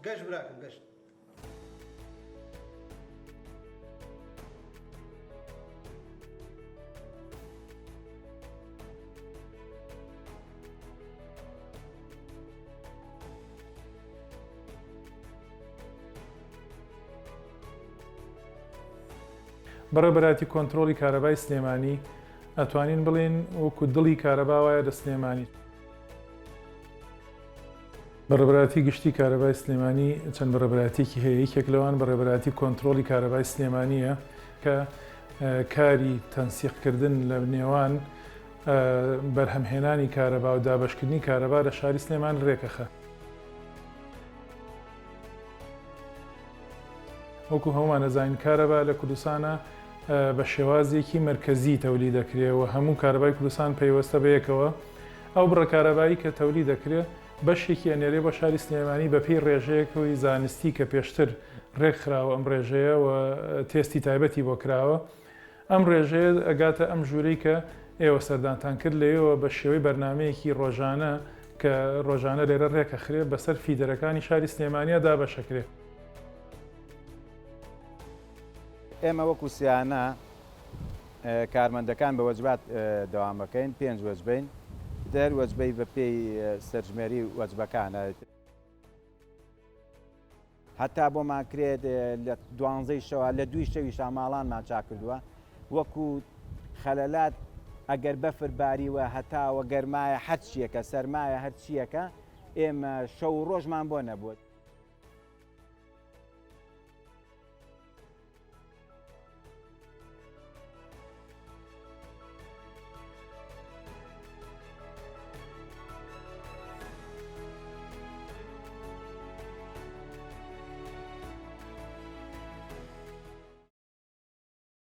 گەشت براکەم گەشت. بەڕێوبەرایەتی کۆنتڕۆڵی کارەبای سلێمانی ئەتوانین بڵێن وەکو دڵی کارەبا وایە لە سلێمانی. بەڕێوبەرایەتی گشتی کارەبای سلێمانی چەند بەڕێوبەرایەتێکی هەیە. یەکێک لەوان بەڕێوبەرایەتی کۆنتڕۆڵی کارەبای سلێمانیە کە کاری تەنسیقکردن لە نێوان بەرهەمهێنانی کارەبا و دابەشکردنی کارەبا لە شاری سلێمان ڕێکەخە. وەکو هەمومان نەزانین کارەبا لە کوردستانە بە شێوازێکی مرکزی تەولید دەکرێت و هەموو کارەبای کوردستان پەیوەستە بە یەکەوە. ئەو بڕە کارەبایی کە تەولید دەکرێت بەشێکی ئەنێرێ بە شاری سلێمانی بەپێی ڕێژەیەکەوەی زانستی کە پێشتر ڕێکخراوە ئەم ڕێژەیە و تێستی تایبەتی بۆ کراوە. ئەم ڕێژەیە ئەگاتە ئەم ژوورەی کە ئێوە سەردانتان کرد لەوێەوە بە شێوەی بەرنامەیەکی ڕۆژانە کە ڕۆژانە لێرە ڕێکەخرێت بەسەر فیدەرەکانی شاری سلێمانیە دابەشەکرێت. ئێمە وەکو سیانە کارمەندەکان بە وەجبات دەوام بکەین 5 وەجبەین. دەر وەجبەی بە پێی سەرژمێری وەجبەکانە هەتا بۆمان کرێت لە 12 شەوە لە 2 شەویش ئاماڵانمان چاک کردووە. وەکو خەلەلات ئەگەر بەفر باریوە هەتاوە گەرمایە هەرچیەکە سەرمایە هەرچیەکە ئێمە شەو ڕۆژمان بۆ نەبووە.